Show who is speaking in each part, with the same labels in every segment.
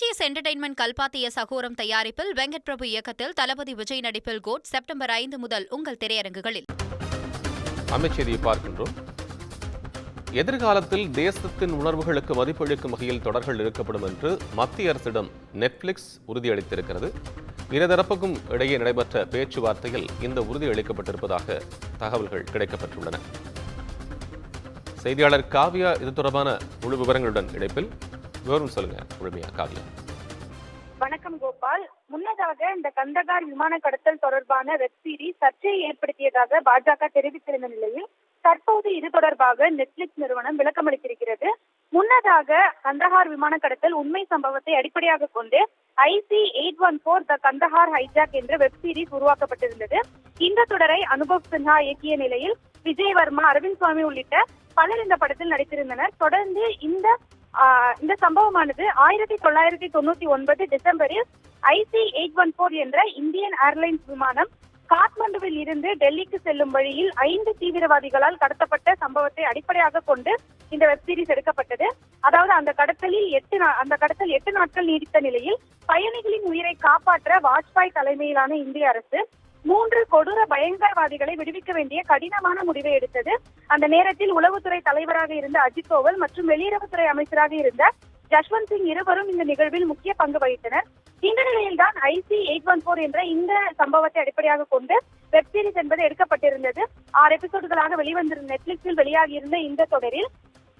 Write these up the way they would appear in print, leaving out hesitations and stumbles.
Speaker 1: AGS entertainment கல்பாத்திய சகோரம் தயாரிப்பில் வெங்கட் பிரபு இயக்கத்தில் தளபதி விஜய் நடிப்பில் கோட் செப்டம்பர் 5 முதல் உங்கள் திரையரங்குகளில்.
Speaker 2: அமைச்சரியை பார்க்கின்றோம். எதிர்காலத்தில் தேசத்தின் உணர்வுகளுக்கு மதிப்பளிக்கும் வகையில் தொடர்கள் இருக்கப்படும் என்று மத்திய அரசிடம் நெட்ஃபிளிக்ஸ் உறுதியளித்திருக்கிறது. இருதரப்புக்கும் இடையே நடைபெற்ற பேச்சுவார்த்தையில் இந்த உறுதி அளிக்கப்பட்டிருப்பதாக தகவல்கள் கிடைக்கப்பட்டுள்ளன. செய்தியாளர் காவியா இது தொடர்பான முழு விவரங்களுடன் இணைப்பில். விவரம் சொல்லுங்க முழுமையா காவியா.
Speaker 3: வணக்கம் கோபால். முன்னதாக இந்த கந்தகார் விமான கடத்தல் தொடர்பான வெப் சீரிஸ் சர்ச்சையை ஏற்படுத்தியதாக பாஜக தெரிவித்திருந்த நிலையில் தற்போது இது தொடர்பாக நெட்ஃபிளிக்ஸ் நிறுவனம் விளக்கமளித்திருக்கிறது. முன்னதாக கந்தகார் விமான கடத்தல் உண்மை சம்பவத்தை அடிப்படையாக கொண்டு IC-814 த கந்தகார் ஹைஜாக் என்ற வெப் சீரிஸ் உருவாக்கப்பட்டிருந்தது. இந்த தொடரை அனுபவ் சின்ஹா இயக்கிய நிலையில் விஜய் வர்மா, அரவிந்த் சுவாமி உள்ளிட்ட பலர் இந்த படத்தில் நடித்திருந்தனர். தொடர்ந்து இந்த சம்பவமானது 1999 டிசம்பரில் IC-814 என்ற இந்தியன் ஏர்லைன்ஸ் விமானம் காத்மண்டுவில் இருந்து டெல்லிக்கு செல்லும் வழியில் 5 தீவிரவாதிகளால் கடத்தப்பட்ட சம்பவத்தை அடிப்படையாக கொண்டு இந்த வெப் சீரிஸ் எடுக்கப்பட்டது. அதாவது அந்த கடத்தல் 8 நாட்கள் நீடித்த நிலையில் பயணிகளின் உயிரை காப்பாற்ற வாஜ்பாய் தலைமையிலான இந்திய அரசு 3 கொடூர பயங்கரவாதிகளை விடுவிக்க வேண்டிய கடினமான முடிவை எடுத்தது. அந்த நேரத்தில் உளவுத்துறை தலைவராக இருந்த அஜித் தோவல் மற்றும் வெளியுறவுத்துறை அமைச்சராக இருந்த ஜஸ்வந்த் சிங் இருவரும் இந்த நிகழ்வில் முக்கிய பங்கு வகித்தனர். இந்த நிலையில்தான் IC-814 என்ற இந்த சம்பவத்தை அடிப்படையாக கொண்டு வெப் சீரிஸ் என்பது எடுக்கப்பட்டிருந்தது. 6 எபிசோடுகளாக வெளிவந்திருந்த நெட்ஃபிளிக்ஸில் வெளியாகியிருந்த இந்த தொடரில்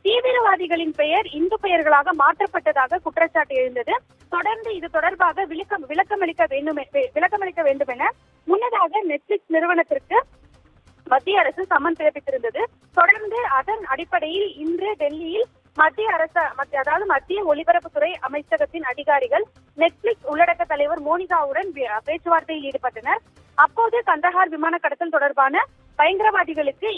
Speaker 3: தீவிரவாதிகளின் பெயர் இந்து பெயர்களாக மாற்றப்பட்டதாக குற்றச்சாட்டு எழுந்தது. தொடர்ந்து இது தொடர்பாக விளக்கமளிக்க வேண்டும் என முன்னதாக நெட்ஃபிளிக்ஸ் நிறுவனத்திற்கு மத்திய அரசு சம்மன் பிறப்பித்திருந்தது. தொடர்ந்து அதன் அடிப்படையில் இன்று டெல்லியில் மத்திய ஒலிபரப்புத்துறை அமைச்சகத்தின் அதிகாரிகள் நெட்ஃபிளிக்ஸ் உள்ளடக்க தலைவர் மோனிகாவுடன் பேச்சுவார்த்தையில் ஈடுபட்டனர். அப்போது கந்தகார் விமான கடத்தல் தொடர்பான பயங்கரவாதிகளுக்கு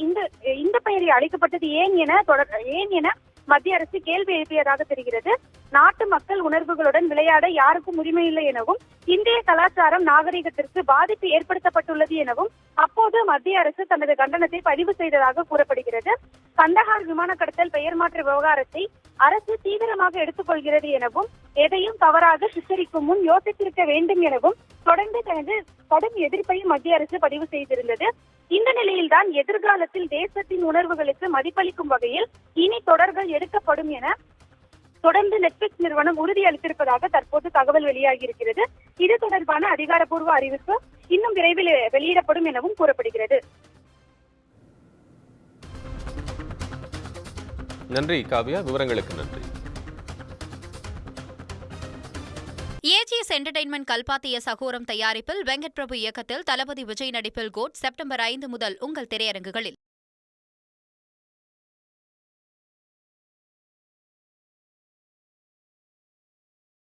Speaker 3: இந்த பெயரை அளிக்கப்பட்டது ஏன் என மத்திய அரசு கேள்வி எழுப்பியதாக தெரிகிறது. நாட்டு மக்கள் உணர்வுகளுடன் விளையாட யாருக்கும் உரிமை இல்லை எனவும் இந்திய கலாச்சாரம் நாகரிகத்திற்கு பாதிப்பு ஏற்படுத்தப்பட்டுள்ளது எனவும் அப்போது மத்திய அரசு தனது கண்டனத்தை பதிவு செய்ததாக கூறப்படுகிறது. கந்தகார் விமான கடத்தல் பெயர் மாற்ற விவகாரத்தை அரசு தீவிரமாக எடுத்துக்கொள்கிறது எனவும் எதையும் தவறாக சித்தரிக்கும் முன் யோசித்திருக்க வேண்டும் எனவும் தொடர்ந்து தனது கடும் எதிர்ப்பையும் மத்திய அரசு பதிவு செய்திருந்தது. இந்த நிலையில்தான் எதிர்காலத்தில் தேசத்தின் உணர்வுகளுக்கு மதிப்பளிக்கும் வகையில் இனி தொடர்கள் எடுக்கப்படும் என தொடர்ந்து நெட்ஃபிளிக்ஸ் நிறுவனம் உறுதி அளித்திருப்பதாக தற்போது தகவல் வெளியாகியிருக்கிறது. இது தொடர்பான அதிகாரப்பூர்வ அறிவிப்பு இன்னும் விரைவில் வெளியிடப்படும் எனவும் கூறப்படுகிறது.
Speaker 2: நன்றி காவியா, விவரங்களுக்கு நன்றி.
Speaker 1: ஏஜிஎஸ் என்டர்டெயின்மெண்ட் கல்பாத்திய சகோரம் தயாரிப்பில் வெங்கட் பிரபு இயக்கத்தில் தளபதி விஜய் நடிப்பில் கோட் செப்டம்பர் 5 முதல் உங்கள் திரையரங்குகளில்.